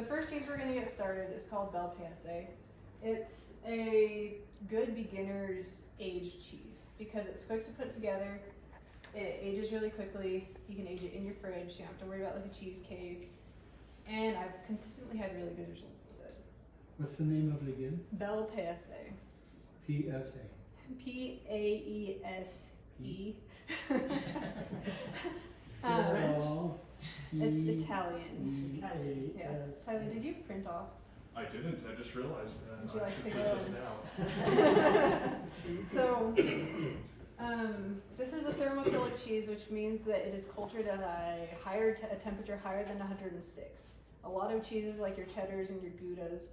first cheese we're gonna get started is called belpaese. It's a good beginner's aged cheese because it's quick to put together. It ages really quickly. You can age it in your fridge. You don't have to worry about like a cheese cave. And I've consistently had really good results with it. What's the name of it again? Belpaese. P-S-A. P-A-E-S-E. It's Italian. Yeah. Tyler, did you print off? I didn't. I just realized. Would you like to go? Now. So, this is a thermophilic cheese, which means that it is cultured at a temperature higher than 106. A lot of cheeses, like your cheddars and your Goudas,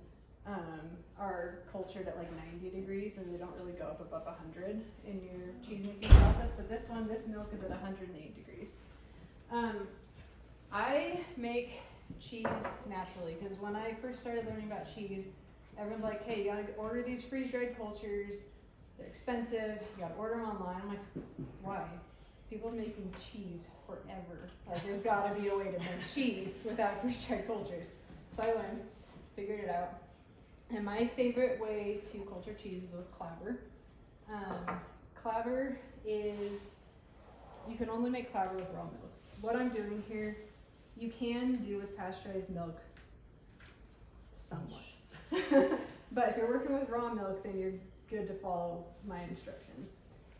are cultured at like 90 degrees, and they don't really go up above 100 in your cheese making process. But this milk is at 108 degrees. I make cheese naturally because when I first started learning about cheese, everyone's like, hey, you gotta order these freeze-dried cultures. They're expensive. You gotta order them online. I'm like, why? People are making cheese forever. Like, there's gotta be a way to make cheese without freeze-dried cultures. So I learned, figured it out. And my favorite way to culture cheese is with clabber. Clabber is, you can only make clabber with raw milk. What I'm doing here, you can do with pasteurized milk somewhat. But if you're working with raw milk, then you're good to follow my instructions.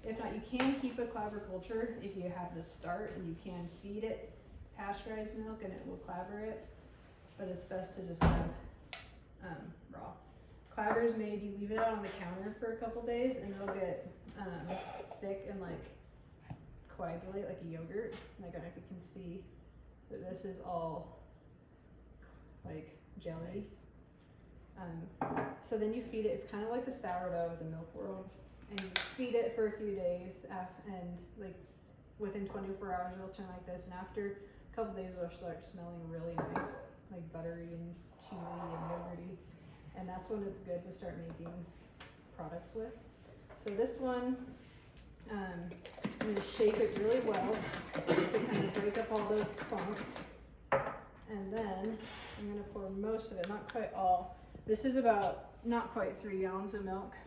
If not, you can keep a clabber culture if you have the start, and you can feed it pasteurized milk and it will clabber it, but it's best to just have raw. Clabber is made, you leave it out on the counter for a couple days and it'll get thick and like coagulate like a yogurt. I don't know if you can see, but this is all like jellies. So then you feed it, it's kind of like the sourdough of the milk world, and you feed it for a few days, and like within 24 hours it'll turn like this, and after a couple days it'll start smelling really nice, like buttery and cheesy and yogurty, and that's when it's good to start making products with. So this one, I'm going to shake it really well to kind of break up all those clumps, and then I'm going to pour most of it, not quite all. This is about not quite 3 gallons of milk.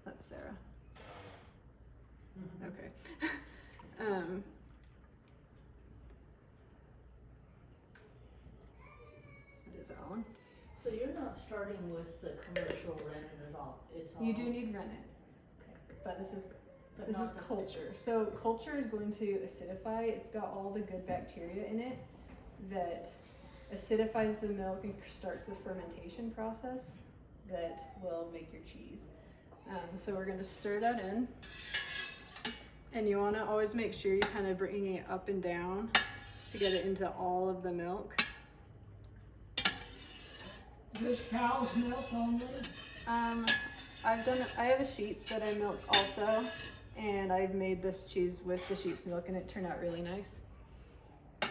That's Sarah. Okay. That is Alan. So you're not starting with the commercial rennet at all? It's all. You do need rennet, Okay. but this is not the- culture. So culture is going to acidify. It's got all the good bacteria in it that acidifies the milk and starts the fermentation process that will make your cheese. So we're going to stir that in, and you want to always make sure you're kind of bringing it up and down to get it into all of the milk. This cow's milk only? I have a sheep that I milk also, and I've made this cheese with the sheep's milk and it turned out really nice.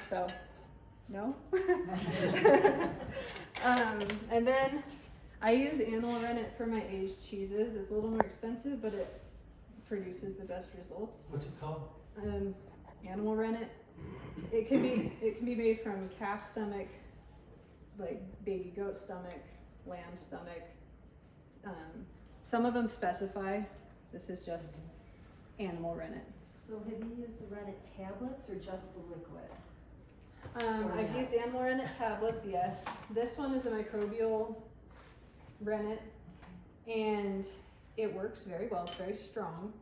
So, no? And then I use animal rennet for my aged cheeses. It's a little more expensive, but it produces the best results. What's it called? Animal rennet. It can be made from calf stomach, like baby goat stomach, lamb stomach. Some of them specify. This is just animal rennet. So have you used the rennet tablets or just the liquid? I've used animal rennet tablets, yes. This one is a microbial rennet, and it works very well. It's very strong.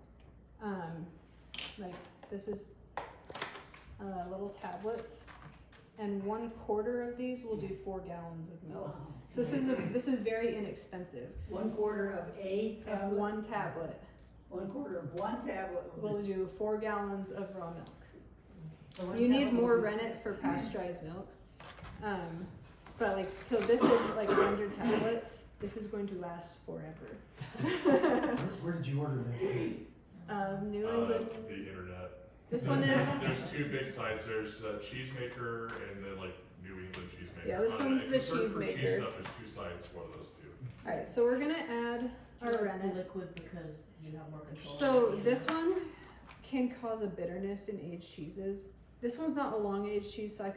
Like this is little tablets, and 1/4 of these will do 4 gallons of milk. Wow. So this is very inexpensive. 1/4 of a And tablet? 1 tablet 1/4 of 1 tablet will do 4 gallons of raw milk. So one You need tablet more would be rennet 6. for pasteurized milk. But like, so this is like 100 tablets. This is going to last forever. Where did you order that? New England. The internet. This one is, There's 2 big sites. There's Cheesemaker and then like New England Cheesemaker. Yeah, this one's the If you search for Cheesemaker. cheese stuff, there's 2 sites. One of those 2. alright, so we're gonna add our The rennet. liquid because you have more control. So over the this amount. one can cause a bitterness in aged cheeses. This one's not a long aged cheese, so I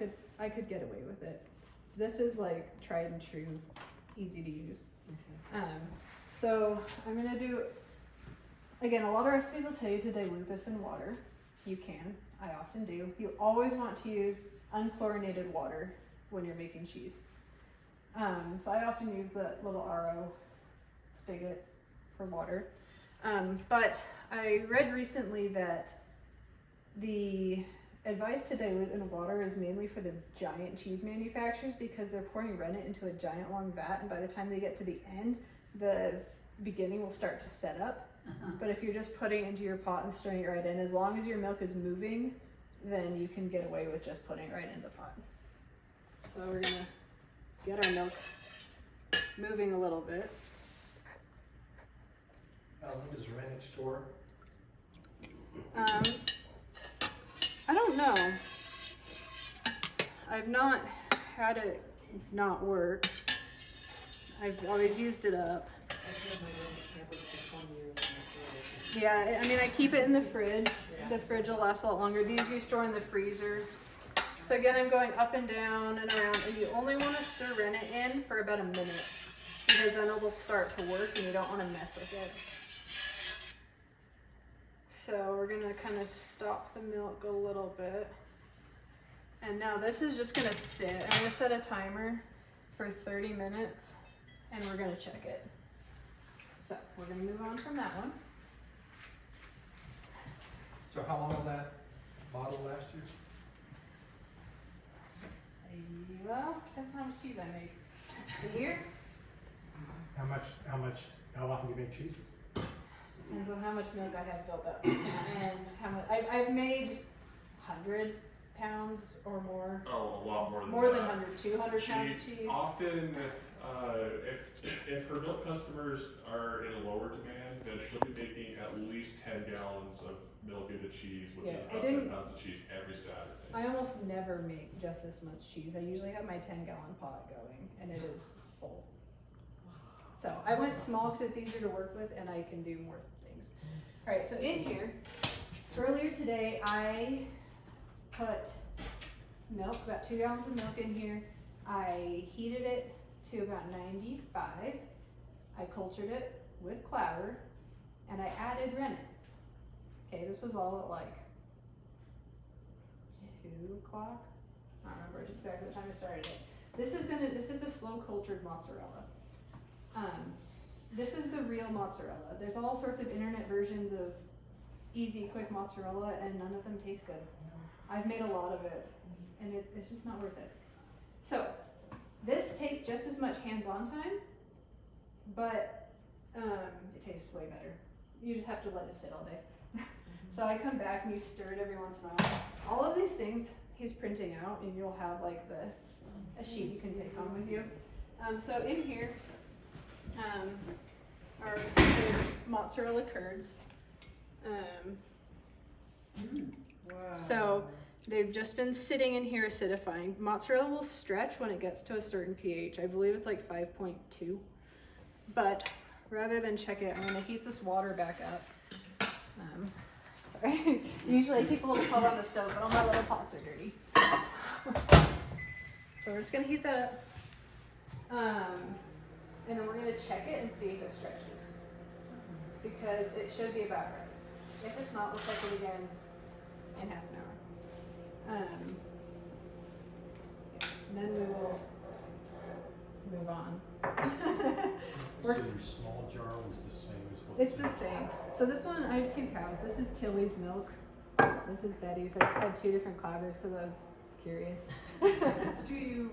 could get away with it. This is like tried and true, easy to use. So I'm gonna do, again, a lot of recipes will tell you to dilute this in water. You can, I often do. You always want to use unchlorinated water when you're making cheese. So I often use that little RO spigot for water. But I read recently that the advice to dilute in water is mainly for the giant cheese manufacturers because they're pouring rennet into a giant long vat, and by the time they get to the end, the beginning will start to set up. But if you're just putting it into your pot and stirring it right in, as long as your milk is moving, then you can get away with just putting it right in the pot. So we're gonna get our milk moving a little bit. How long does rennet store? I don't know. I've not had it not work. I've always used it up. Yeah, I mean, I keep it in the fridge. The fridge will last a lot longer. These you store in the freezer. So again, I'm going up and down and around, and you only want to stir rennet in for about a minute because then it will start to work and you don't want to mess with it. So we're gonna kind of stop the milk a little bit. And now this is just gonna sit. I'm gonna set a timer for 30 minutes and we're gonna check it. So we're gonna move on from that one. So how long will that bottle last you? Well, depends on how much cheese I make. A year? How often do you make cheese? Depends on how much milk I have built up and how much. I've made 100 pounds or more. Oh, a lot more than More that. than 100, 200 pounds of cheese. Often, if her milk customers are in a lower demand, then she'll be making at least 10 gallons of milk into cheese, which Yeah, is I about didn't- 10 pounds of cheese every Saturday. I almost never make just this much cheese. I usually have my 10-gallon pot going, and it is full. So I went small because it's easier to work with, and I can do more things. All right, so in here, earlier today, I put milk, about 2 gallons of milk in here. I heated it to about 95. I cultured it with clabber, and I added rennet. Okay, this was all at like 2 o'clock. I don't remember exactly what time I started it. This is a slow cultured mozzarella. This is the real mozzarella. There's all sorts of internet versions of easy, quick mozzarella, and none of them taste good. I've made a lot of it, and it's just not worth it. So, this takes just as much hands-on time, but it tastes way better. You just have to let it sit all day. So I come back and you stir it every once in a while. All of these things he's printing out, and you'll have like a sheet you can take home with you. So in here are the mozzarella curds. Wow. So they've just been sitting in here acidifying. Mozzarella will stretch when it gets to a certain pH. I believe it's like 5.2. But rather than check it, I'm gonna heat this water back up. Sorry. Usually I keep a little pot on the stove, but all my little pots are dirty. So we're just gonna heat that up. And then we're gonna check it and see if it stretches. Because it should be about right. If it's not, we'll check it again in half an hour. And then we will move on. So your small jar was the same as what? It's the same. So this one, I have 2 cows. This is Tilly's milk. This is Betty's. I just had 2 different clabbers because I was curious. Do you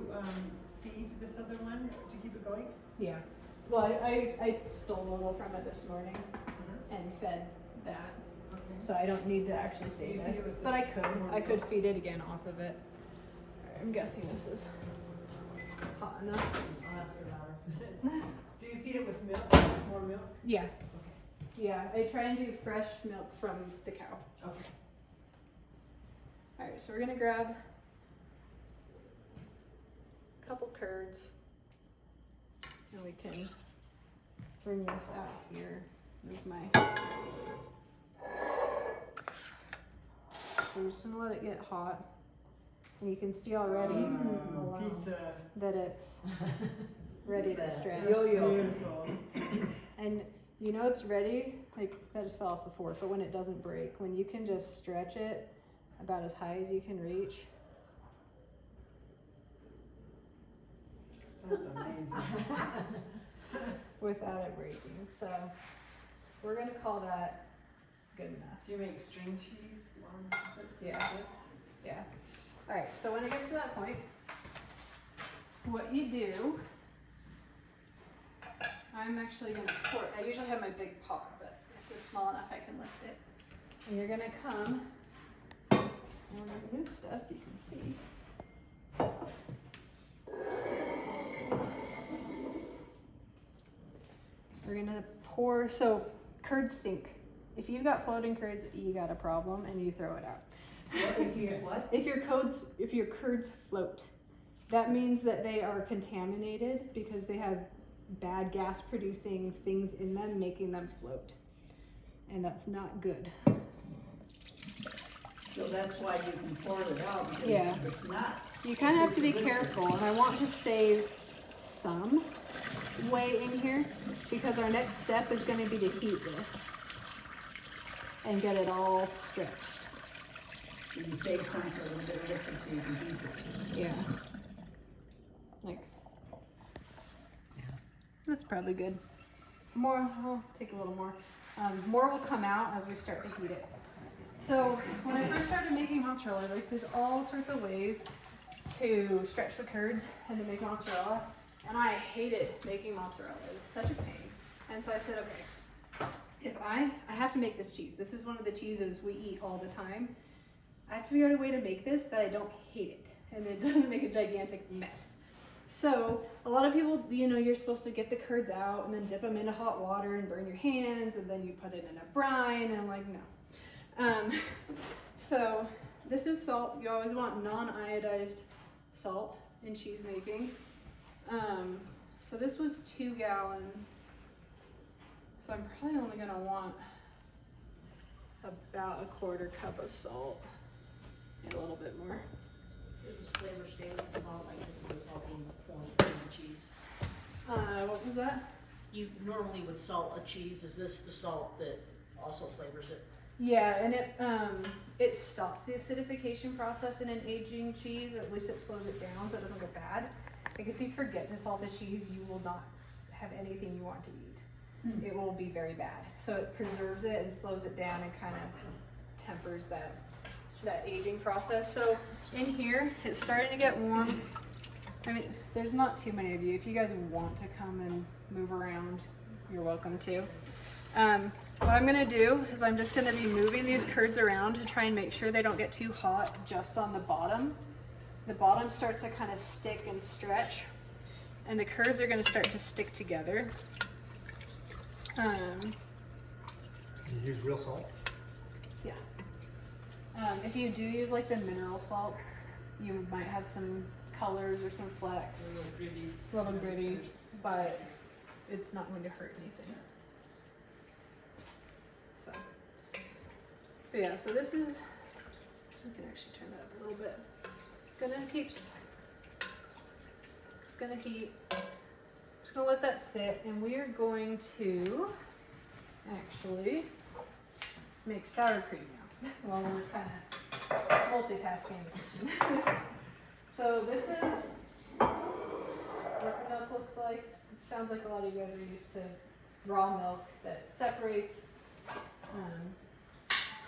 feed this other one to keep it going? Yeah. Well, I stole a little from it this morning and fed that. Okay. So I don't need to actually save You feed this. it with But the I could. warm I could milk? feed it again off of it. I'm guessing this is hot enough. I'll ask her louder. Do you feed it with milk? More milk? Yeah. Okay. Yeah. I try and do fresh milk from the cow. Okay. Alright, so we're gonna grab a couple curds and we can bring this out here. Move my. So we're just gonna let it get hot. And you can see already Pizza. that it's ready to stretch. Beautiful. And you know it's ready, like that just fell off the fork, but when it doesn't break, when you can just stretch it about as high as you can reach. That's amazing. Without it breaking. So we're gonna call that good enough. Do you make string cheese? Yeah. Yeah. Alright, so when it gets to that point, what you do, I'm actually gonna pour it. I usually have my big pot, but this is small enough I can lift it. And you're gonna come, and we're gonna move stuff so you can see. We're gonna pour, so curds sink. If you've got floating curds, you got a problem and you throw it out. If you what? If your curds float, that means that they are contaminated because they have bad gas producing things in them making them float. And that's not good. So that's why you can pour it out, because Yeah. if it's not. You kind of have to be careful, and I want to save some way in here because our next step is going to be to heat this and get it all stretched. You save some for a little bit of liquid so you can heat it. Yeah. Like, that's probably good. More, I'll take a little more. More will come out as we start to heat it. So when I first started making mozzarella, like there's all sorts of ways to stretch the curds and to make mozzarella. And I hated making mozzarella. It was such a pain. And so I said, okay, if I have to make this cheese. This is one of the cheeses we eat all the time. I have to figure out a way to make this that I don't hate it and it doesn't make a gigantic mess. So a lot of people, you know, you're supposed to get the curds out and then dip them into hot water and burn your hands and then you put it in a brine. And I'm like, no. So this is salt. You always want non-iodized salt in cheese making. So this was 2 gallons. So I'm probably only gonna want about a 1/4 cup of salt and a little bit more. This is flavor standard salt, like this is the salting point in the cheese. What was that? You normally would salt a cheese, is this the salt that also flavors it? Yeah, and it stops the acidification process in an aging cheese, or at least it slows it down so it doesn't go bad. Like if you forget to salt a cheese, you will not have anything you want to eat. It will be very bad. So it preserves it and slows it down and kind of tempers that aging process. So in here, it's starting to get warm. I mean, there's not too many of you. If you guys want to come and move around, you're welcome to. What I'm gonna do is I'm just gonna be moving these curds around to try and make sure they don't get too hot just on the bottom. The bottom starts to kind of stick and stretch, and the curds are gonna start to stick together. You use real salt? Yeah. If you do use like the mineral salts, you might have some colors or some flecks, little gritties, but it's not going to hurt anything. So, but yeah, so this is, we can actually turn that up a little bit. It's gonna heat. Just gonna let that sit, and we are going to actually make sour cream now. While we're kind of multitasking in the kitchen. So this is what the milk looks like. Sounds like a lot of you guys are used to raw milk that separates.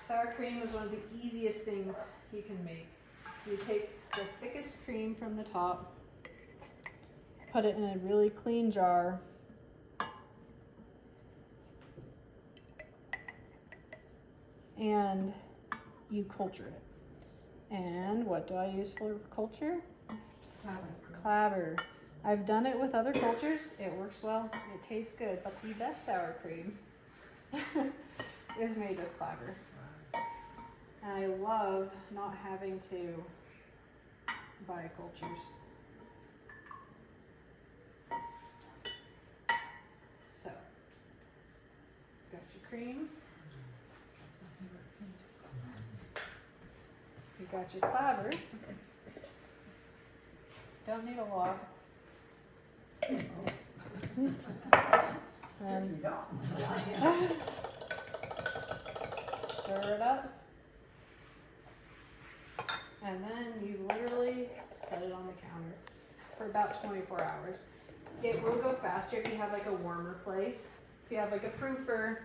Sour cream is one of the easiest things you can make. You take the thickest cream from the top, put it in a really clean jar, and you culture it. And what do I use for culture? Clabber. I've done it with other cultures. It works well. It tastes good. But the best sour cream is made with clabber. And I love not having to buy cultures. So, got your cream. You got your clabber. don't need a lot. Certainly don't. Stir it up. And then you literally set it on the counter for about 24 hours. It will go faster if you have like a warmer place. If you have like a proofer,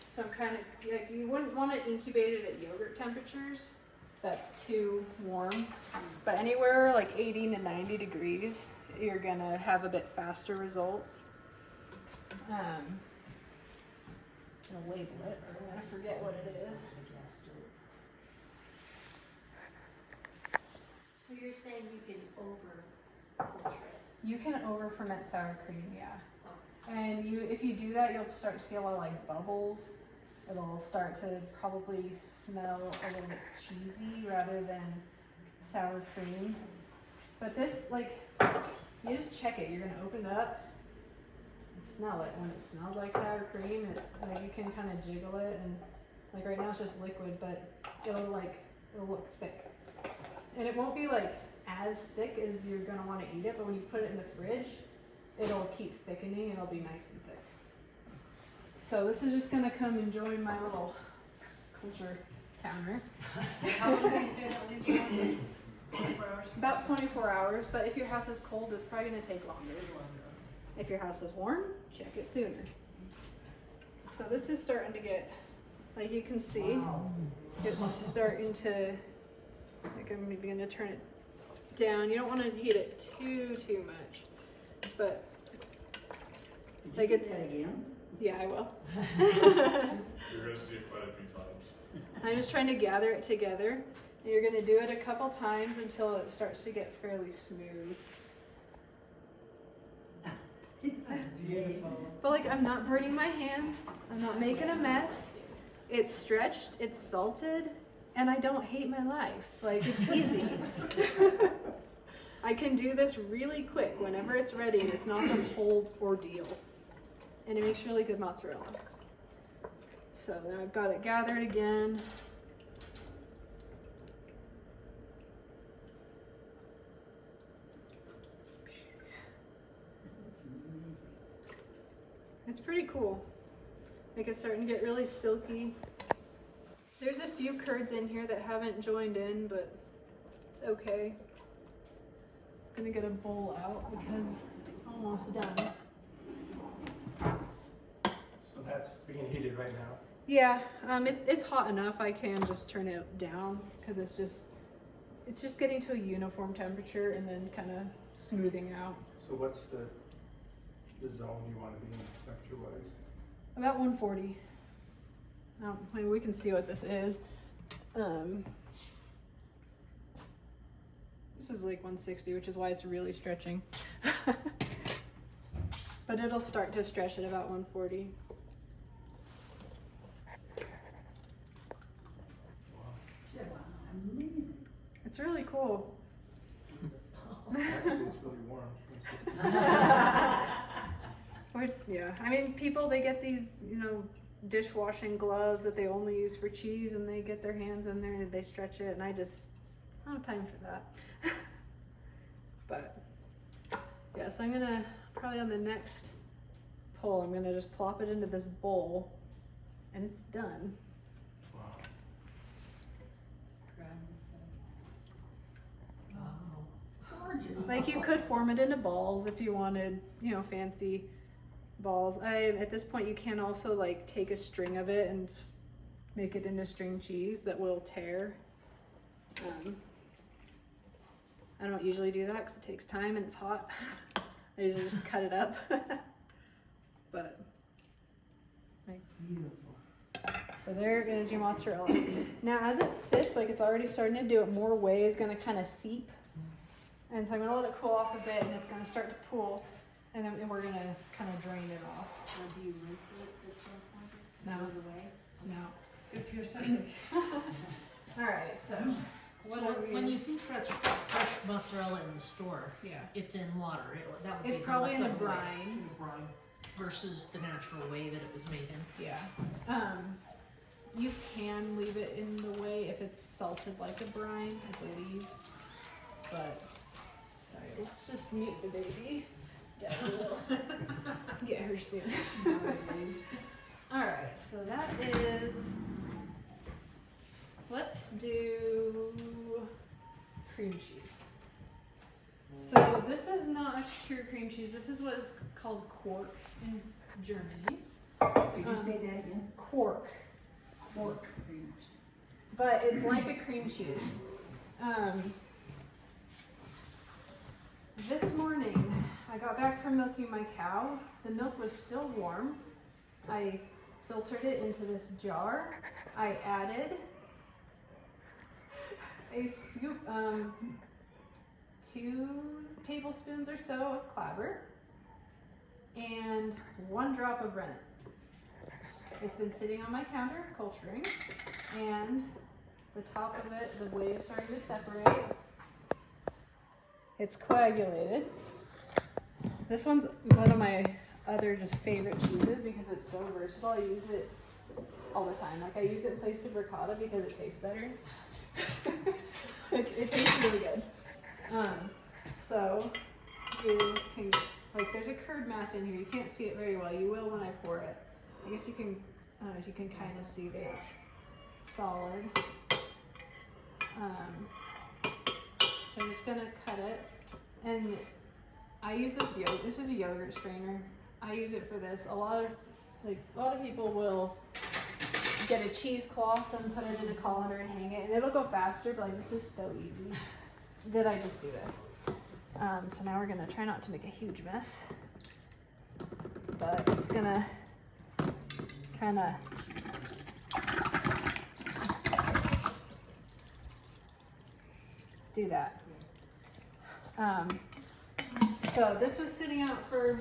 some kind of, like you wouldn't want it incubated at yogurt temperatures. That's too warm. But anywhere like 80 to 90 degrees, you're gonna have a bit faster results. I'll label it, or I forget what it is. So you're saying you can over culture it? You can over ferment sour cream, yeah. And if you do that, you'll start to see a lot of like bubbles. It'll start to probably smell a little bit cheesy rather than sour cream. But this, like, you just check it. You're gonna open it up and smell it. When it smells like sour cream, like you can kind of jiggle it, and like right now it's just liquid, but it'll look thick. And it won't be like as thick as you're gonna want to eat it, but when you put it in the fridge, it'll keep thickening and it'll be nice and thick. So this is just gonna come and join my little culture counter. How long do you say that leaves it on? 24 hours? About 24 hours, but if your house is cold, it's probably gonna take longer. If your house is warm, check it sooner. So this is starting to get, like you can see, it's starting to, like I'm maybe gonna turn it down. You don't want to heat it too much, but like it's, Again? yeah, I will. You're gonna see it quite a few times. I'm just trying to gather it together. And you're gonna do it a couple times until it starts to get fairly smooth. It's beautiful. But like, I'm not burning my hands. I'm not making a mess. It's stretched, it's salted, and I don't hate my life. Like, it's easy. I can do this really quick whenever it's ready, and it's not this whole ordeal. And it makes really good mozzarella. So then I've got it gathered again. It's amazing. It's pretty cool. Like, it's starting to get really silky. There's a few curds in here that haven't joined in, but it's okay. I'm gonna get a bowl out because it's almost done. So that's being heated right now. Yeah, it's hot enough. I can just turn it down because it's just getting to a uniform temperature and then kind of smoothing out. So what's the zone you want to be in temperature wise? About 140. I mean, we can see what this is. This is like 160, which is why it's really stretching. But it'll start to stretch at about 140. Just amazing. It's really cool. Actually, it's really warm. It's 160. Yeah, I mean, people, they get these, dishwashing gloves that they only use for cheese, and they get their hands in there and they stretch it, and I don't have time for that. But yeah, so I'm gonna probably on the next pull, I'm gonna just plop it into this bowl, and it's done. Wow. Gorgeous. Like, you could form it into balls if you wanted, fancy balls. At this point, you can also like take a string of it and make it into string cheese that will tear. I don't usually do that because it takes time and it's hot. I usually just cut it up. But Beautiful. so there is your mozzarella. Now, as it sits, like, it's already starting to do it more way, is going to kind of seep. And so I'm going to let it cool off a bit, and it's going to start to pool. And then we're going to kind of drain it off. Or do you rinse it at some point to No. move away? No. It's good for your stomach. All right, so what So are we? when you see fresh mozzarella in the store, Yeah. it's in water. That would It's be the probably in a leftover way. brine. It's in a brine versus the natural way that it was made in. Yeah. You can leave it in the way if it's salted like a brine, I believe. but sorry, let's just mute the baby. Daddy will get her soon. Alright, so that is, let's do cream cheese. So this is not true cream cheese, this is what is called quark in Germany. Could you say that again? Quark. Pork cream. But it's like a cream cheese. This morning, I got back from milking my cow. The milk was still warm. I filtered it into this jar. I added a scoop, 2 tablespoons or so of clabber and 1 drop of rennet. It's been sitting on my counter, culturing, and the top of it, the whey is starting to separate. It's coagulated. This one's one of my other just favorite cheeses because it's so versatile. I use it all the time. Like I use it in place of ricotta because it tastes better. Like it tastes really good. So you can, like there's a curd mass in here. You can't see it very well. You will when I pour it. I guess you can, I don't know if you can kind of see that it's solid. So I'm just gonna cut it, and I use this yogurt. This is a yogurt strainer. I use it for this. A lot of people will get a cheesecloth and put it in a colander and hang it, and it'll go faster. But like this is so easy that I just do this. So now we're gonna try not to make a huge mess, but it's gonna kind of do that. So this was sitting out for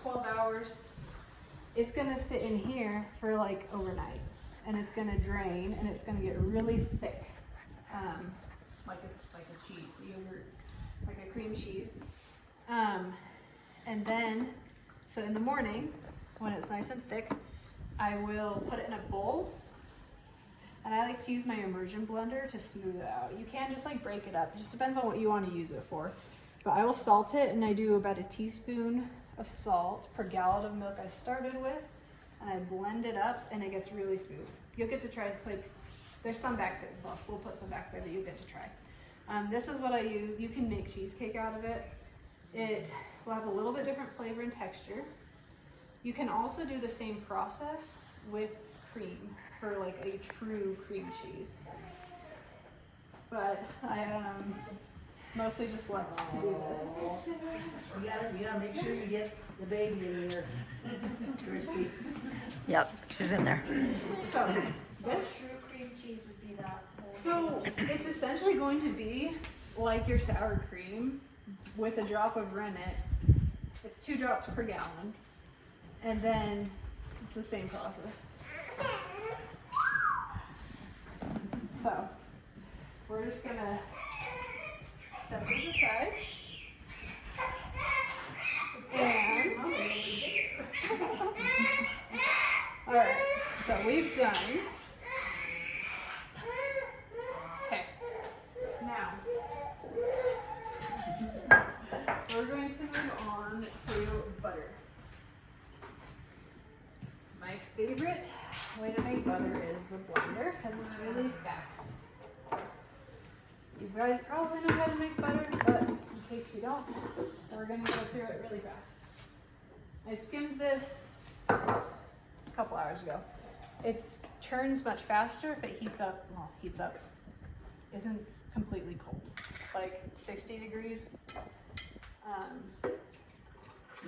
12 hours. It's gonna sit in here for like overnight, and it's gonna drain, and it's gonna get really thick, like a cheese, yogurt, like a cream cheese. And then, so in the morning, when it's nice and thick, I will put it in a bowl. And I like to use my immersion blender to smooth it out. You can just like break it up. It just depends on what you want to use it for. But I will salt it, and I do about a teaspoon of salt per gallon of milk I started with. And I blend it up, and it gets really smooth. You'll get to try, like, there's some back there. Well, we'll put some back there that you'll get to try. This is what I use. You can make cheesecake out of it. It will have a little bit different flavor and texture. You can also do the same process with cream for like a true cream cheese. But I mostly just like to do this. You gotta make sure you get the baby in there, Christy. Yep, she's in there. So So this, true cream cheese would be that whole. so it's essentially going to be like your sour cream with a drop of rennet. It's 2 drops per gallon, and then it's the same process. So we're just gonna set these aside, and all right, so we've done. Okay, now we're going to move on to butter. My favorite way to make butter is the blender because it's really fast. You guys probably know how to make butter, but in case you don't, we're going to go through it really fast. I skimmed this a couple hours ago. It churns much faster if it heats up. Well, heats up isn't completely cold, like 60 degrees.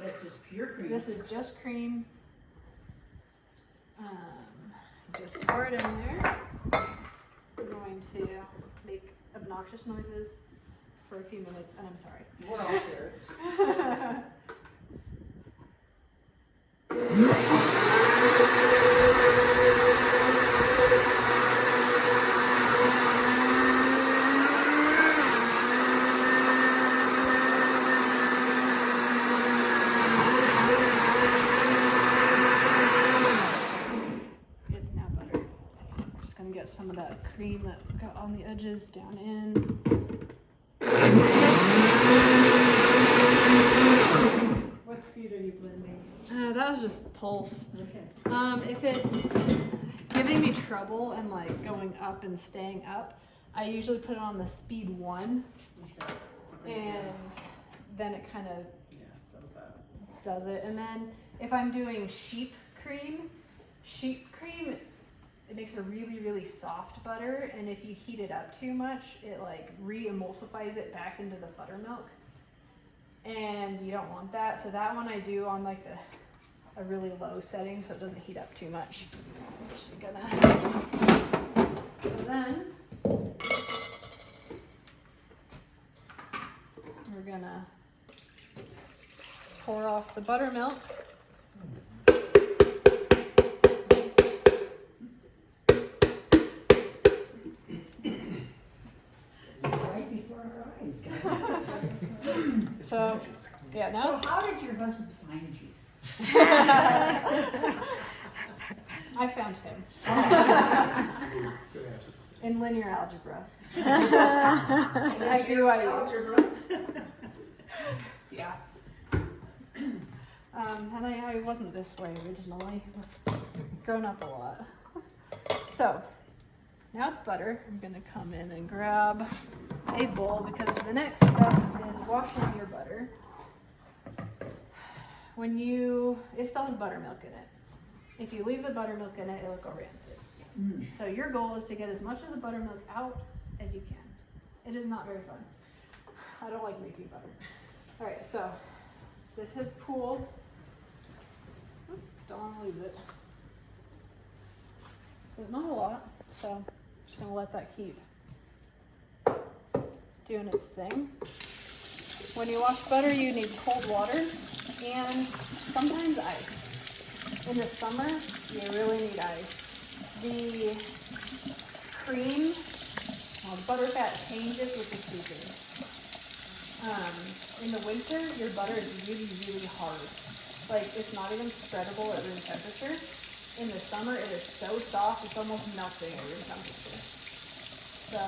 That's just pure cream. This is just cream. Just pour it in there. I'm going to make obnoxious noises for a few minutes, and I'm sorry. We're all there. It's now butter. I'm just gonna get some of that cream that got on the edges down in. What speed are you blending? That was just pulse. Okay. If it's giving me trouble and like going up and staying up, I usually put it on the speed 1, Okay. and then it kind of Yeah, so that. does it. And then if I'm doing sheep cream, it makes a really, really soft butter, and if you heat it up too much, it like re-emulsifies it back into the buttermilk. And you don't want that, so that one I do on like a really low setting so it doesn't heat up too much. So then we're gonna pour off the buttermilk. Right before our eyes, guys. So yeah, now So how did your husband find you? I found him Good answer. in linear algebra. I do. Yeah. And I wasn't this way originally. I've grown up a lot. So now it's butter. I'm gonna come in and grab a bowl because the next step is washing your butter. It still has buttermilk in it. If you leave the buttermilk in it, it'll go rancid. So your goal is to get as much of the buttermilk out as you can. It is not very fun. I don't like making butter. All right, so this has pooled. Oops, don't want to lose it. But not a lot, so I'm just gonna let that keep doing its thing. When you wash butter, you need cold water and sometimes ice. In the summer, you really need ice. The cream, the butter fat changes with the season. In the winter, your butter is really, really hard. Like, it's not even spreadable at room temperature. In the summer, it is so soft, it's almost melting at room temperature. So,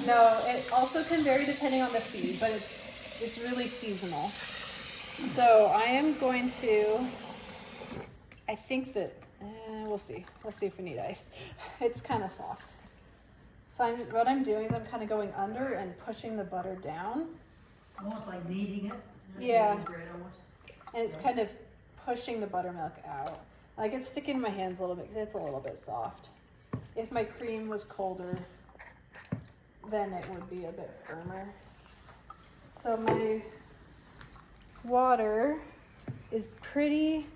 no, it also can vary depending on the feed, but it's really seasonal. So I am going to, I think that, we'll see. We'll see if we need ice. It's kind of soft. So what I'm doing is I'm kind of going under and pushing the butter down. Almost like kneading it. Yeah. Kneading bread almost. And it's kind of pushing the buttermilk out. I can stick in my hands a little bit because it's a little bit soft. If my cream was colder, then it would be a bit firmer. So my water is pretty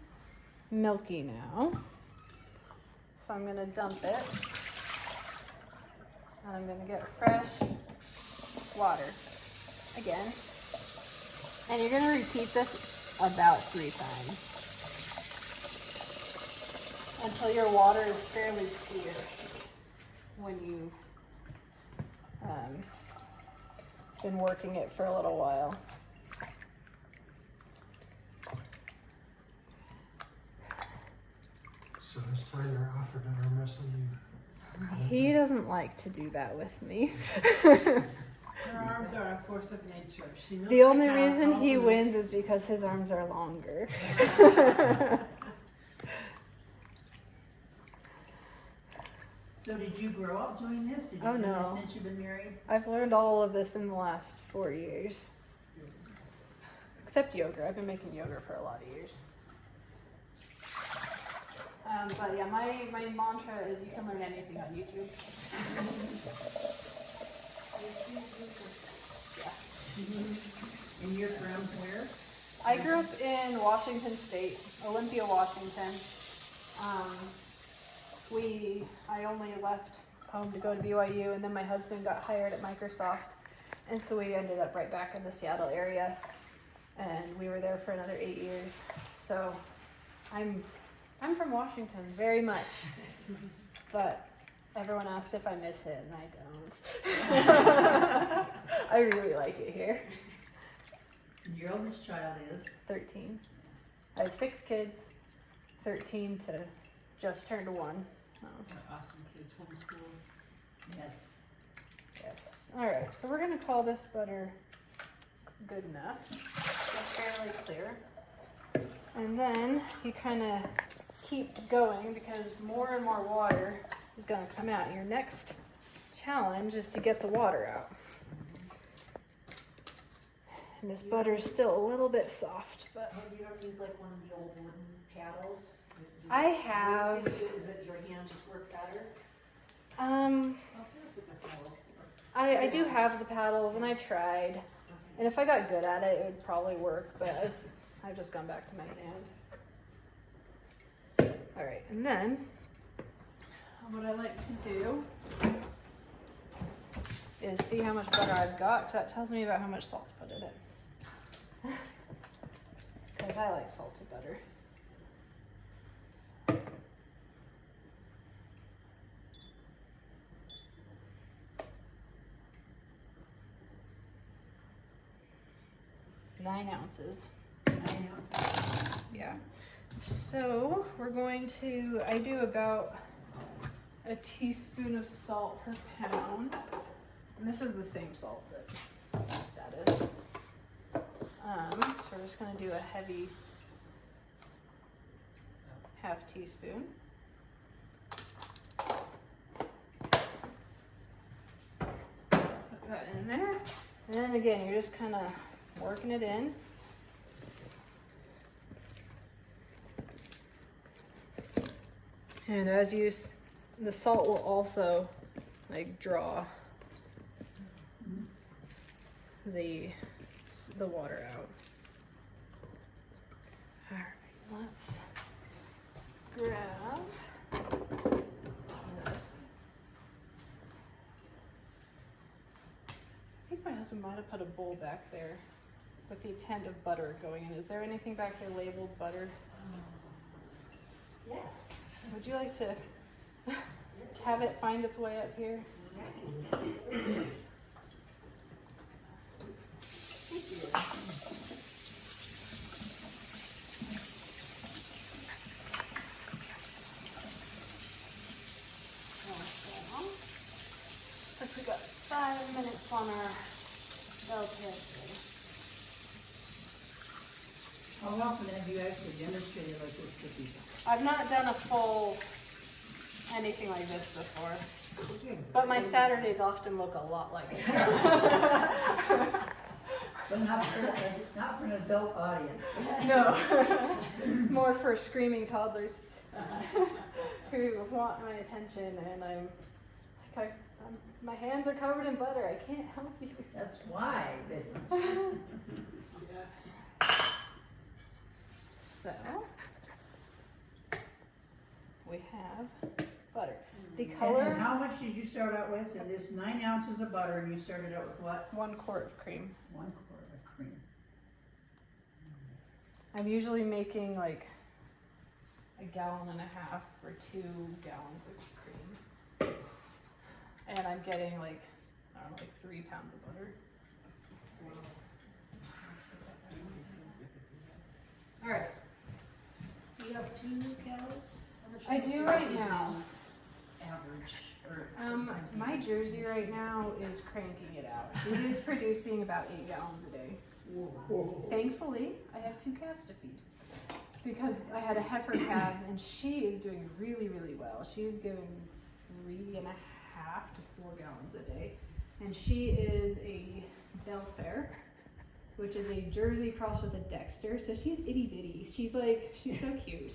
milky now. So I'm gonna dump it. And I'm gonna get fresh water again. And you're gonna repeat this about 3 times until your water is fairly clear when you've been working it for a little while. So has Tyler offered to arm wrestle you? He doesn't like to do that with me. Her arms are a force of nature. She knows The only how reason he awesome- wins is because his arms are longer. So did you grow up doing this? Did you Oh, do no. this since you've been married? I've learned all of this in the last 4 years. Except yogurt. I've been making yogurt for a lot of years. But yeah, my mantra is you can learn anything on YouTube. And you're from where? I grew up in Washington State, Olympia, Washington. I only left home to go to BYU, and then my husband got hired at Microsoft, and so we ended up right back in the Seattle area, and we were there for another 8 years. So I'm from Washington, very much, but everyone asks if I miss it, and I don't. I really like it here. Your oldest child is? 13. I have 6 kids, 13 to just turned 1. So. Awesome kids, homeschool. Yes. Alright, so we're gonna call this butter good enough. It's fairly clear. And then you kind of keep going because more and more water is going to come out. Your next challenge is to get the water out. And this butter is still a little bit soft, but Have you ever used like one of the old wooden paddles? Does I it work? have. Is it your hand just work better? um, I'll do this with the paddles. I do have the paddles and I tried. Okay. And if I got good at it, it would probably work, but I've just gone back to my hand. Alright, and then what I like to do is see how much butter I've got, because that tells me about how much salt to put in it. Because I like salted butter. Nine ounces. 9 ounces. Yeah. So we're going to, I do about a teaspoon of salt per pound. And this is the same salt that is. So we're just going to do a heavy half teaspoon. Put that in there. And then again, you're just kind of working it in. And as you, the salt will also like draw the water out. All right, let's grab this. I think my husband might have put a bowl back there with the intent of butter going in. Is there anything back here labeled butter? Yes. Would you like to have it find its way up here? Looks like we got 5 minutes on our belpaese. How often have you actually demonstrated like this to people? I've not done a full anything like this before, but my Saturdays often look a lot like it. But not for an adult audience. No, more for screaming toddlers who want my attention, and I'm my hands are covered in butter. I can't help you. That's why. So we have butter. The color. And how much did you start out with? In this 9 ounces of butter, and you started out with what? 1 quart of cream. 1 quart of cream. I'm usually making like 1.5 gallons for 2 gallons of cream. And I'm getting like, I don't know, like 3 pounds of butter. All right. Do you have 2 cows? How much I milk do you right give now. Average, or sometimes My even- Jersey right now is cranking it out. It is producing about 8 gallons a day. Thankfully, I have 2 calves to feed because I had a heifer calf and she is doing really, really well. She is giving 3.5 to 4 gallons a day, and she is a belpaese, which is a Jersey cross with a Dexter. So she's itty bitty. She's so cute.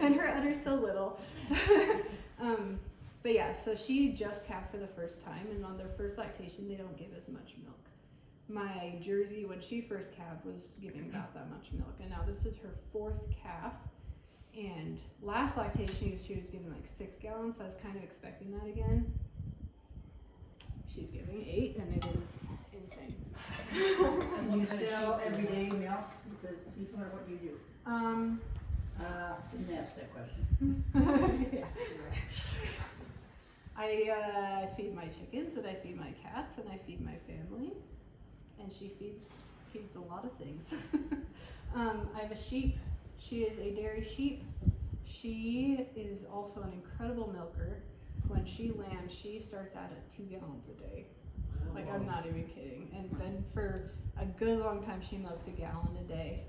And her udder's so little. But yeah, so she just calved for the first time, and on their first lactation, they don't give as much milk. My Jersey, when she first calved, was giving about that much milk, and now this is her 4th calf. And last lactation, she was giving like 6 gallons, so I was kind of expecting that again. She's giving 8, and it is insane. And you sell everyday milk to people, or what do you do? Didn't ask that question. Yeah. I feed my chickens, and I feed my cats, and I feed my family, and she feeds a lot of things. I have a sheep. She is a dairy sheep. She is also an incredible milker. When she lambs, she starts out at 2 gallons a day. Like Like, I'm not even kidding. And then for a good long time, she milks a gallon a day.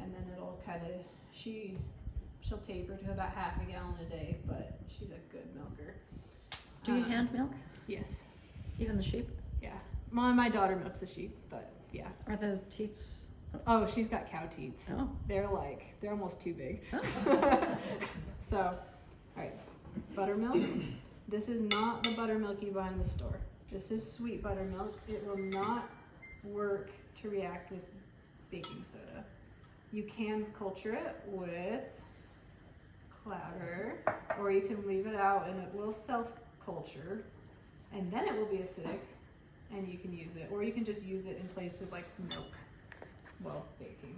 And then it'll kind of, she'll taper to about half a gallon a day, but she's a good milker. Do you hand milk? Yes. Even the sheep? Yeah. My daughter milks the sheep, but yeah. Are the teats? Oh, she's got cow teats. Oh. They're almost too big. Oh. So, alright. Buttermilk. This is not the buttermilk you buy in the store. This is sweet buttermilk. It will not work to react with baking soda. You can culture it with clabber, or you can leave it out and it will self-culture, and then it will be acidic, and you can use it, or you can just use it in place of like milk while baking.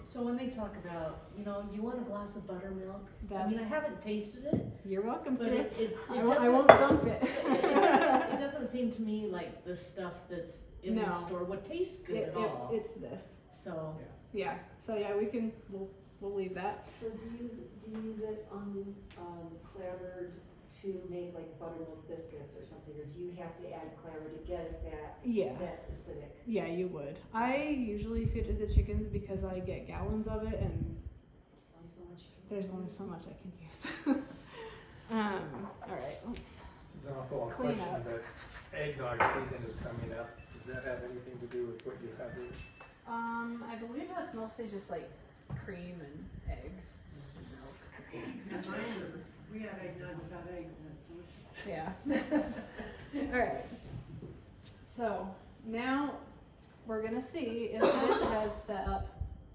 So when they talk about, you want a glass of buttermilk, That- I haven't tasted it, You're welcome but to. it I doesn't, won't dump it. it doesn't seem to me like the stuff that's in the No. store would taste good at all. It's this. So, Yeah. So yeah, we'll leave that. So do you use it clabbered to make like buttermilk biscuits or something, or do you have to add clabber to get it Yeah. that acidic? Yeah, you would. I usually feed it to the chickens because I get gallons of it, and There's only so much you can there's only so much I can use. All right, let's. This is an awful Clean question up. that eggnog season is coming up. Does that have anything to do with what you have here? I believe that's mostly just like cream and eggs and milk. And mine, we have eggnog without eggs and it's delicious. Yeah. All right. So now we're gonna see if this has set up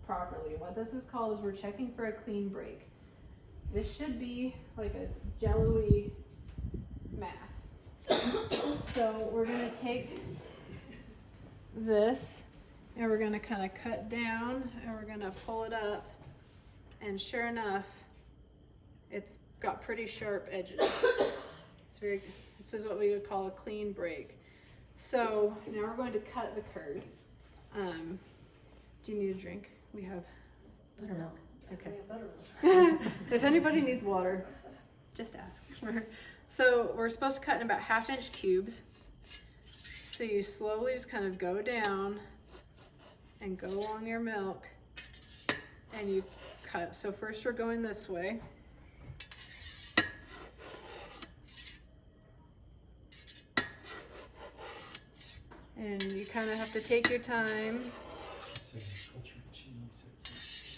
properly. What this is called is we're checking for a clean break. This should be like a jello-y mass. So we're gonna take this and we're gonna kind of cut down and we're gonna pull it up, and sure enough, it's got pretty sharp edges. It's very, this is what we would call a clean break. So now we're going to cut the curd. Do you need a drink? We have Buttermilk. okay. buttermilk. If anybody needs water, just ask. So we're supposed to cut in about 1/2-inch cubes. So you slowly just kind of go down and go along your milk and you cut. So first we're going this way. And you kind of have to take your time. It's a cultured cheese.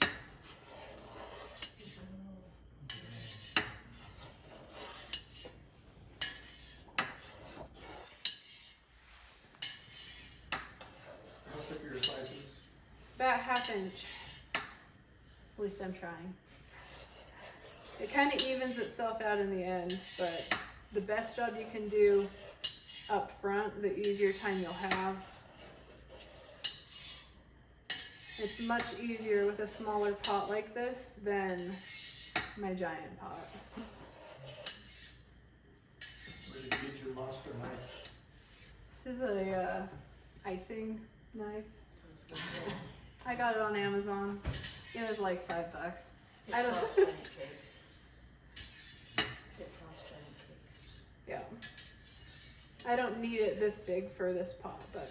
How thick are your slices? About 1/2 inch. At least I'm trying. It kind of evens itself out in the end, but the best job you can do up front, the easier time you'll have. It's much easier with a smaller pot like this than my giant pot. Where did you get your monster knife? This is a icing knife. I got it on Amazon. It was like $5. I don't. It's giant cakes. It costs giant cakes. Yeah. I don't need it this big for this pot, but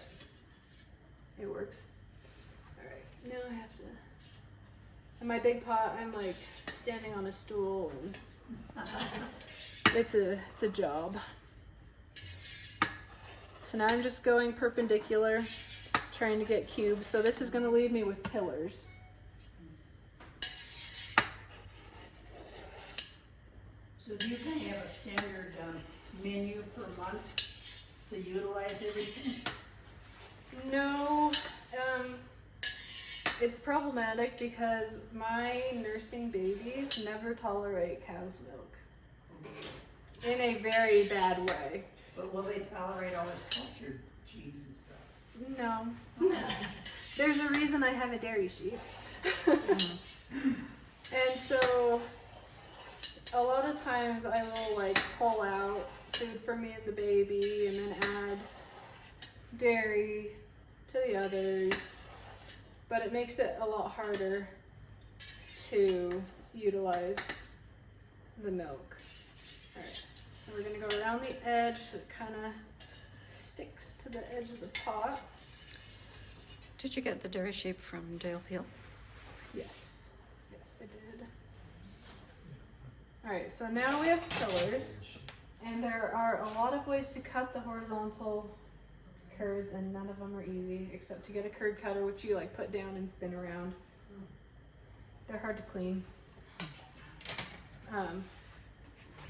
it works. Alright, now I have to. In my big pot, I'm like standing on a stool and it's a job. So now I'm just going perpendicular, trying to get cubes. So this is gonna leave me with pillars. So do you kind of have a standard menu per month to utilize everything? No, it's problematic because my nursing babies never tolerate cow's milk in a very bad way. But will they tolerate all this cultured cheese and stuff? No. There's a reason I have a dairy sheep. And so a lot of times I will like pull out food for me and the baby and then add dairy to the others. But it makes it a lot harder to utilize the milk. Alright, so we're gonna go around the edge so it kind of sticks the edge of the pot. Did you get the dairy sheep from Dale Peel? Yes, yes, I did. All right, so now we have fillers, and there are a lot of ways to cut the horizontal curds, and none of them are easy, except to get a curd cutter, which you like put down and spin around. They're hard to clean.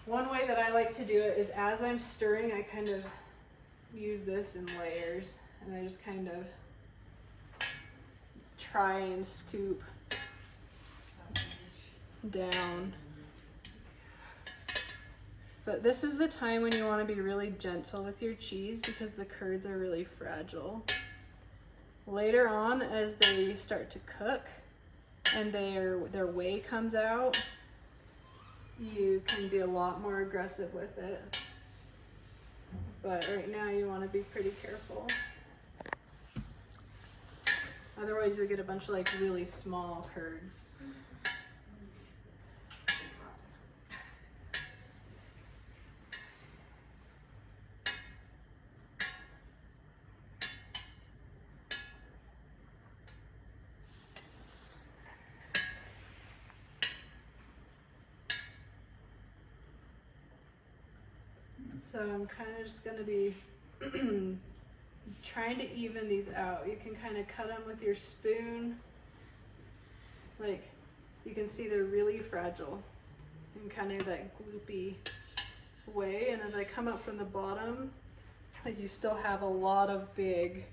One way that I like to do it is as I'm stirring, I kind of use this in layers, and I just kind of try and scoop down. But this is the time when you want to be really gentle with your cheese because the curds are really fragile. Later on, as they start to cook and their whey comes out, you can be a lot more aggressive with it. But right now you want to be pretty careful. Otherwise you'll get a bunch of like really small curds. So I'm kind of just going to be trying to even these out. You can kind of cut them with your spoon. Like, you can see they're really fragile in kind of that gloopy way. And as I come up from the bottom, like you still have a lot of big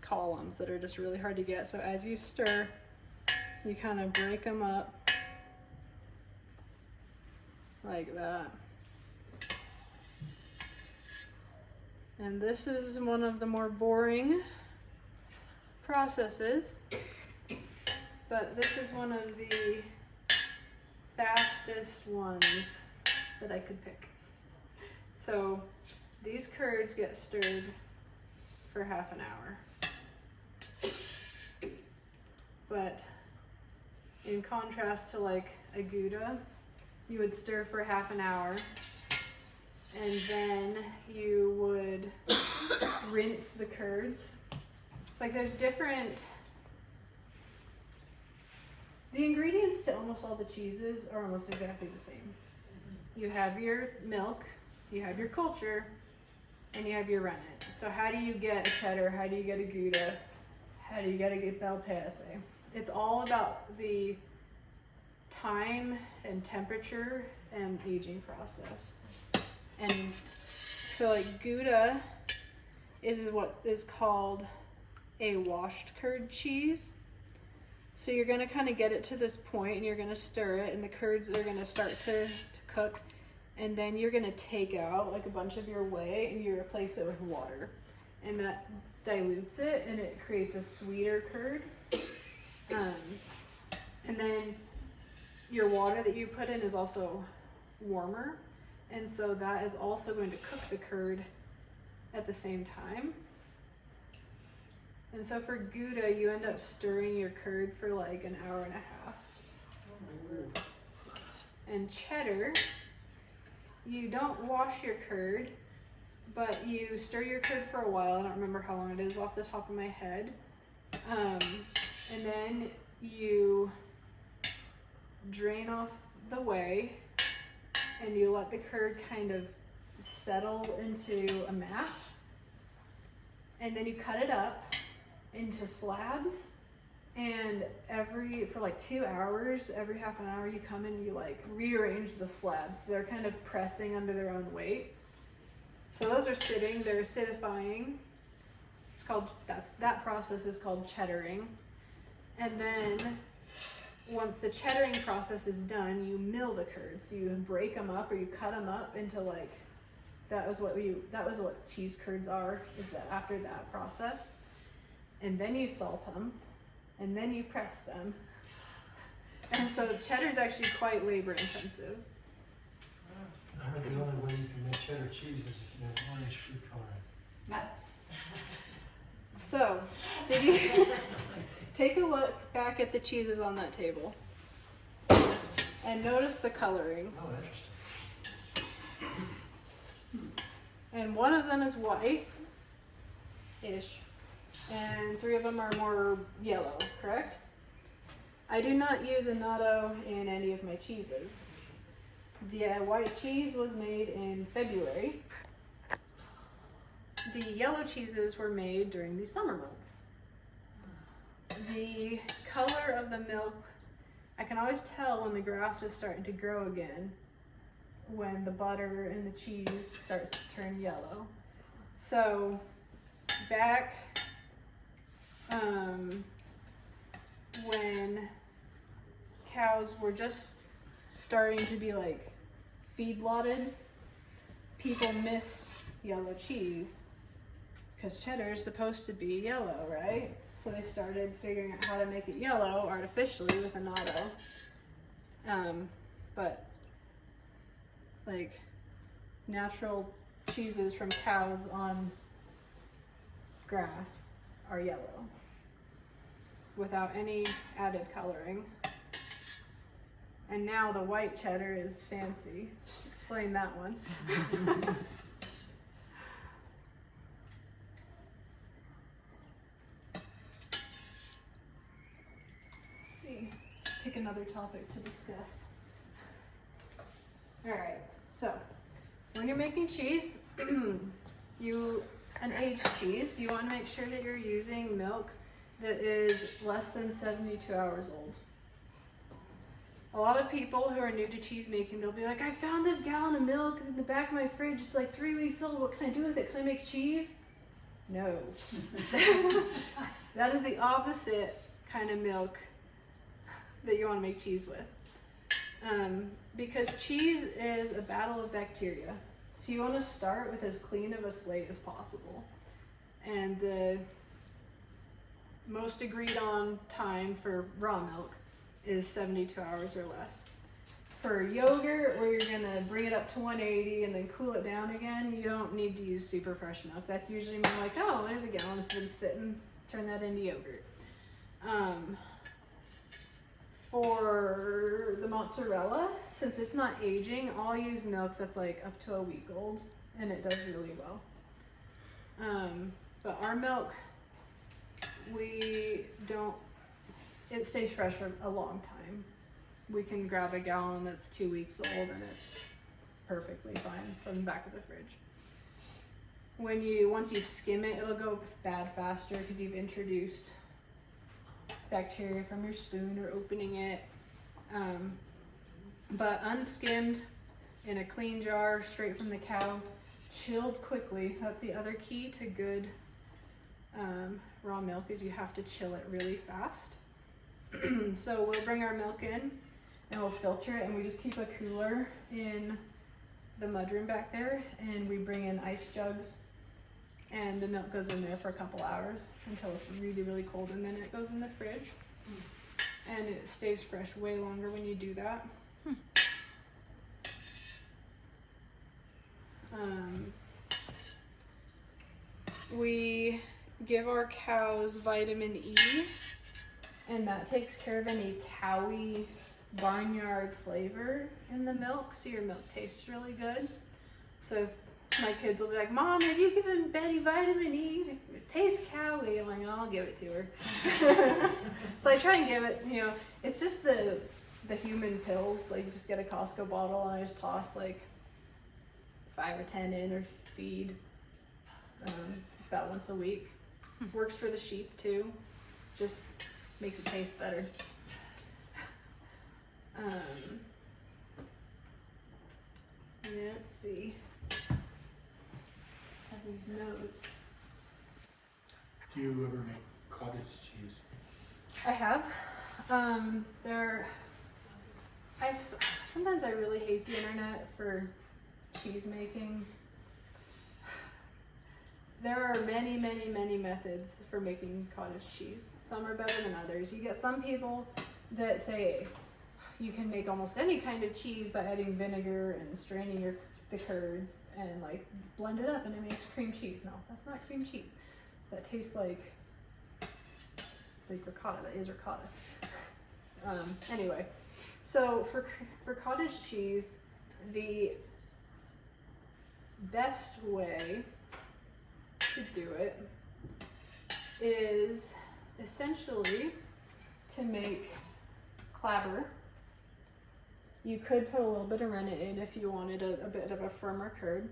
columns that are just really hard to get. So as you stir, you kind of break them up like that. And this is one of the more boring processes, but this is one of the fastest ones that I could pick. So these curds get stirred for half an hour. But in contrast to like a Gouda, you would stir for half an hour and then you would rinse the curds. It's like there's different, the ingredients to almost all the cheeses are almost exactly the same. You have your milk, you have your culture, and you have your rennet. So how do you get a cheddar? How do you get a Gouda? How do you get a belpaese? It's all about the time and temperature and aging process. And so like Gouda is what is called a washed curd cheese. So you're gonna kind of get it to this point and you're gonna stir it and the curds are gonna start to cook, and then you're gonna take out like a bunch of your whey and you replace it with water. And that dilutes it and it creates a sweeter curd. And then your water that you put in is also warmer. And so that is also going to cook the curd at the same time. And so for Gouda, you end up stirring your curd for like an hour and a half. And cheddar, you don't wash your curd, but you stir your curd for a while. I don't remember how long it is off the top of my head. And then you drain off the whey and you let the curd kind of settle into a mass. And then you cut it up into slabs, and for like 2 hours, every half an hour you come in and you like rearrange the slabs. They're kind of pressing under their own weight. So those are sitting, they're acidifying. It's called, that process is called cheddaring. And then once the cheddaring process is done, you mill the curds. So you break them up or you cut them up into like, that was what cheese curds are, is that after that process. And then you salt them, and then you press them. And so cheddar is actually quite labor intensive. I heard the only way you can make cheddar cheese is if you have orange food coloring. So, did you take a look back at the cheeses on that table and notice the coloring? Oh, interesting. and one of them is white-ish, and 3 of them are more yellow, correct? I do not use annatto in any of my cheeses. The white cheese was made in February. The yellow cheeses were made during the summer months. The color of the milk, I can always tell when the grass is starting to grow again, when the butter and the cheese starts to turn yellow. So back when cows were just starting to be like feedlotted, people missed yellow cheese because cheddar is supposed to be yellow, right? So they started figuring out how to make it yellow artificially with annatto. But like natural cheeses from cows on grass are yellow without any added coloring. And now the white cheddar is fancy. Explain that one. Let's see, pick another topic to discuss. All right, so when you're making cheese, an aged cheese, you want to make sure that you're using milk that is less than 72 hours old. A lot of people who are new to cheese making, they'll be like, I found this gallon of milk in the back of my fridge. It's like 3 weeks old. What can I do with it? Can I make cheese? No. That is the opposite kind of milk that you want to make cheese with. Because cheese is a battle of bacteria. So you want to start with as clean of a slate as possible. And the most agreed on time for raw milk is 72 hours or less. For yogurt, where you're gonna bring it up to 180 and then cool it down again, you don't need to use super fresh milk. That's usually more like, oh, there's a gallon that's been sitting, turn that into yogurt. For the mozzarella, since it's not aging, I'll use milk that's like up to a week old, and it does really well. But our milk, it stays fresh for a long time. We can grab a gallon that's 2 weeks old and it's perfectly fine from the back of the fridge. Once you skim it, it'll go bad faster because you've introduced bacteria from your spoon or opening it. But unskimmed in a clean jar, straight from the cow, chilled quickly. That's the other key to good raw milk, is you have to chill it really fast. So we'll bring our milk in and we'll filter it, and we just keep a cooler in the mudroom back there, and we bring in ice jugs, and the milk goes in there for a couple hours until it's really, really cold, and then it goes in the fridge. And it stays fresh way longer when you do that. We give our cows vitamin E, and that takes care of any cowy barnyard flavor in the milk, so your milk tastes really good. So if my kids will be like, Mom, have you given Betty vitamin E? It tastes cowy. I'm like, oh, I'll give it to her. So I try and give it, it's just the human pills. Like, you just get a Costco bottle and I just toss like 5 or 10 in, or feed about once a week. Works for the sheep too. Just makes it taste better. Let's see. Have these notes. Do you ever make cottage cheese? I have. Sometimes I really hate the internet for cheese making. There are many, many, many methods for making cottage cheese. Some are better than others. You get some people that say you can make almost any kind of cheese by adding vinegar and straining the curds and like blend it up and it makes cream cheese. No, that's not cream cheese. That tastes like ricotta. That is ricotta. Anyway, so for cottage cheese, best way to do it is essentially to make clabber. You could put a little bit of rennet in if you wanted a bit of a firmer curd,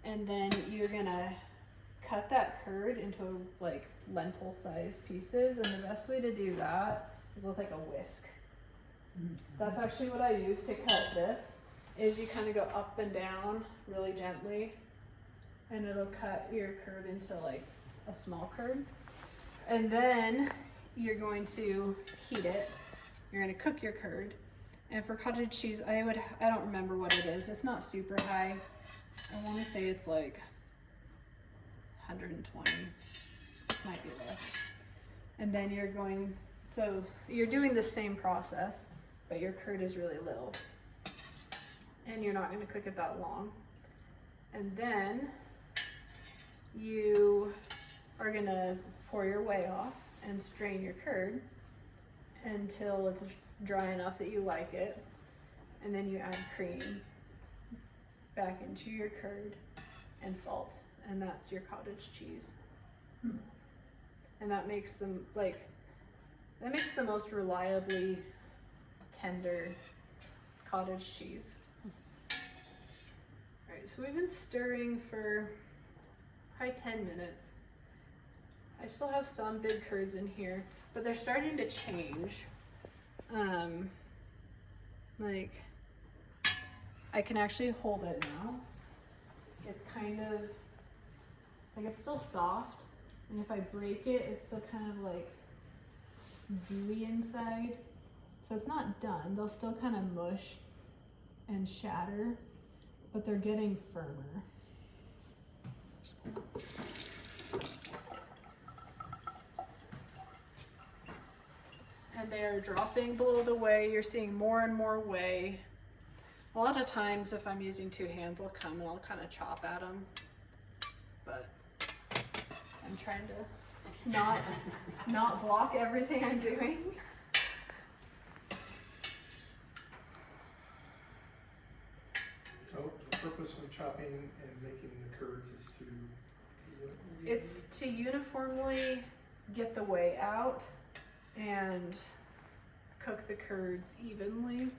and then you're gonna cut that curd into like lentil sized pieces, and the best way to do that is with like a whisk. That's actually what I use to cut this, is you kind of go up and down really gently, and it'll cut your curd into like a small curd. And then you're going to heat it. You're going to cook your curd. And for cottage cheese, I don't remember what it is. It's not super high. I want to say it's like 120, might be less. And then you're doing the same process, but your curd is really little. And you're not going to cook it that long. And then you are going to pour your whey off and strain your curd until it's dry enough that you like it. And then you add cream back into your curd and salt, and that's your cottage cheese. And that makes them that makes the most reliably tender cottage cheese. Alright, so we've been stirring for probably 10 minutes. I still have some big curds in here, but they're starting to change. Like, I can actually hold it now. It's kind of, like, it's still soft, and if I break it, it's still kind of like gooey inside. So it's not done. They'll still kind of mush and shatter, but they're getting firmer. And they are dropping below the whey. You're seeing more and more whey. A lot of times if I'm using two hands, I'll come and I'll kind of chop at them. But I'm trying to not block everything I'm doing. So the purpose of chopping and making the curds is to? It's to uniformly get the whey out and cook the curds evenly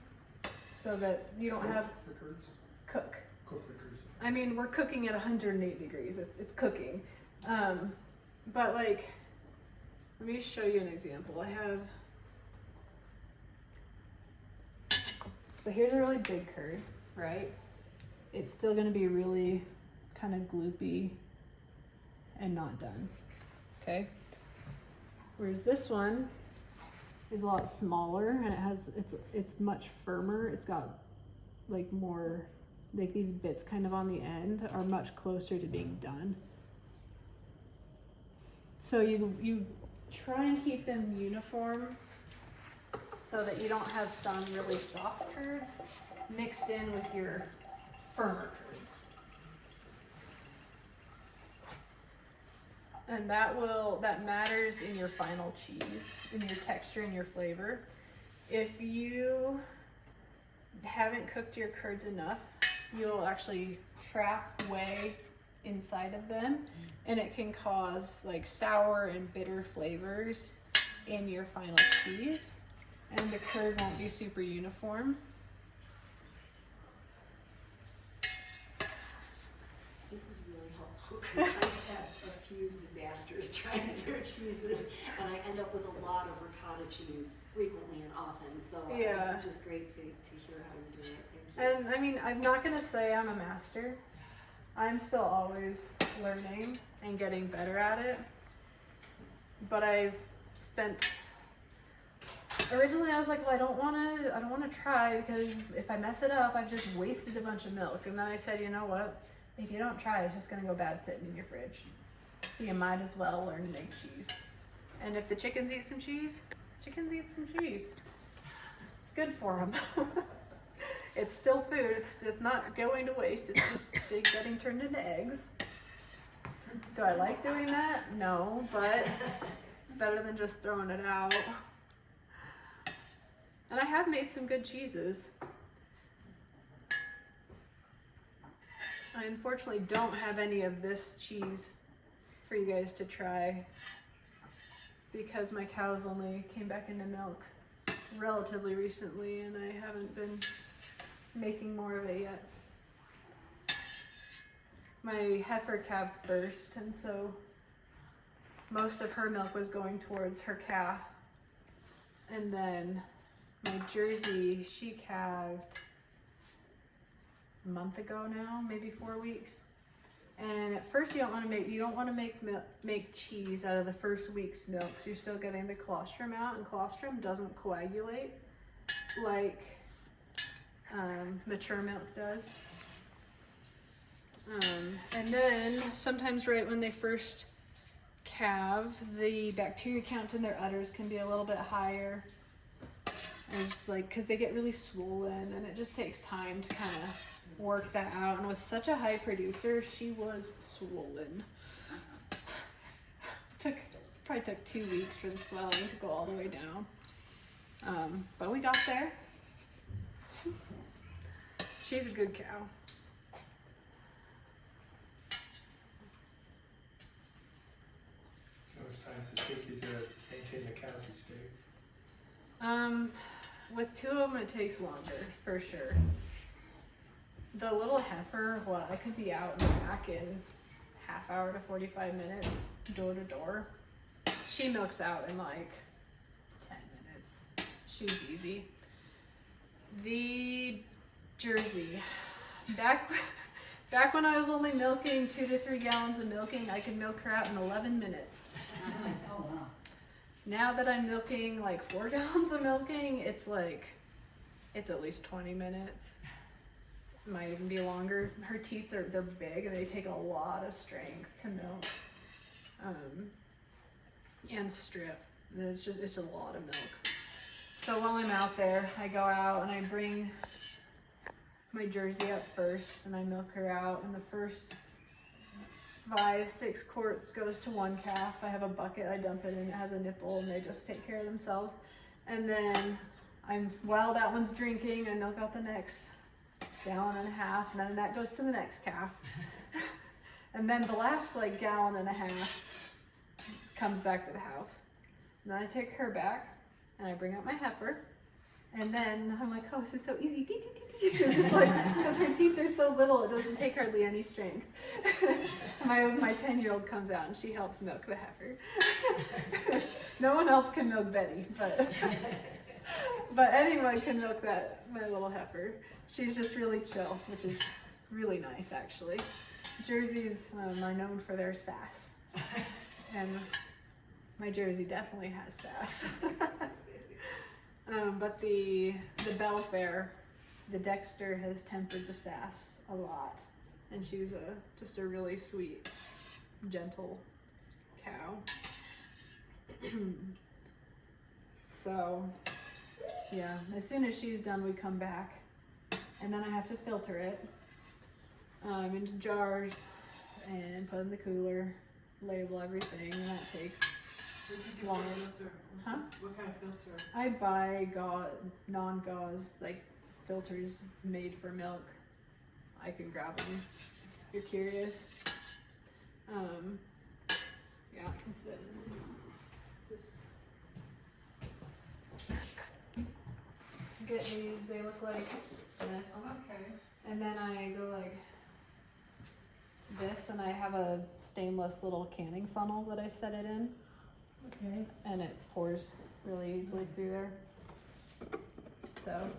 so that you don't have the curds? cook. Cook the curds. I mean, we're cooking at 108 degrees. It's cooking. But like, let me show you an example. So here's a really big curd, right? It's still gonna be really kind of gloopy and not done, okay? Whereas this one is a lot smaller, and it's much firmer. It's got like more, like these bits kind of on the end are much closer to being done. So you try and keep them uniform so that you don't have some really soft curds mixed in with your firmer curds. And that matters in your final cheese, in your texture and your flavor. If you haven't cooked your curds enough, you'll actually trap whey inside of them, and it can cause like sour and bitter flavors in your final cheese, and the curd won't be super uniform. This is really helpful, because I've had a few disasters trying to do cheeses, and I end up with a lot of ricotta cheese frequently and often, so Yeah. This is just great to hear how you're doing it. Thank you. And I mean, I'm not gonna say I'm a master. I'm still always learning and getting better at it. But originally I was like, well, I don't wanna try, because if I mess it up, I've just wasted a bunch of milk. And then I said, you know what? If you don't try, it's just gonna go bad sitting in your fridge. So you might as well learn to make cheese. And if the chickens eat some cheese, chickens eat some cheese. It's good for them. It's still food. It's not going to waste. It's just getting turned into eggs. Do I like doing that? No, but it's better than just throwing it out. And I have made some good cheeses. I unfortunately don't have any of this cheese for you guys to try because my cows only came back into milk relatively recently and I haven't been making more of it yet. My heifer calved first, and so most of her milk was going towards her calf. And then my Jersey, she calved a month ago now, maybe 4 weeks. And at first you don't want to make cheese out of the first week's milk, because you're still getting the colostrum out, and colostrum doesn't coagulate like mature milk does. And then sometimes right when they first calve, the bacteria count in their udders can be a little bit higher, as like because they get really swollen, and it just takes time to kind of work that out. And with such a high producer, she was swollen. Probably took 2 weeks for the swelling to go all the way down, but we got there. She's a good cow. How much time does it take you to maintain the cows each day? With 2 of them, it takes longer, for sure. The little heifer, I could be out and back in half hour to 45 minutes, door to door. She milks out in like 10 minutes. She's easy. The Jersey, back when I was only milking 2 to 3 gallons of milking, I could milk her out in 11 minutes. Oh, wow. Now that I'm milking like 4 gallons of milking, it's at least 20 minutes. Might even be longer. Her teats they're big and they take a lot of strength to milk. And strip. And it's just a lot of milk. So while I'm out there, I go out and I bring my Jersey up first and I milk her out, and the first 5-6 quarts goes to one calf. I have a bucket, I dump it in, it has a nipple, and they just take care of themselves. And then while that one's drinking, I milk out the next 1.5 gallons, and then that goes to the next calf. And then the last like 1.5 gallons comes back to the house. And then I take her back and I bring out my heifer. And then I'm like, oh, this is so easy. It's just like, because her teeth are so little, it doesn't take hardly any strength. My 10-year-old comes out and she helps milk the heifer. No one else can milk Betty, but anyone can milk my little heifer. She's just really chill, which is really nice, actually. Jerseys are known for their sass, and my Jersey definitely has sass. But the Belfair, the Dexter has tempered the sass a lot, and she's just a really sweet, gentle cow. So, yeah, as soon as she's done, we come back, and then I have to filter it into jars and put in the cooler, label everything, and that takes long. Huh? What kind of filter? I buy non-gauze, like filters made for milk. I can grab them if you're curious. Yeah, I can sit. Just get these. They look like this, Okay. and then I go like this, and I have a stainless little canning funnel that I set it in. Okay. And it pours really easily through there. So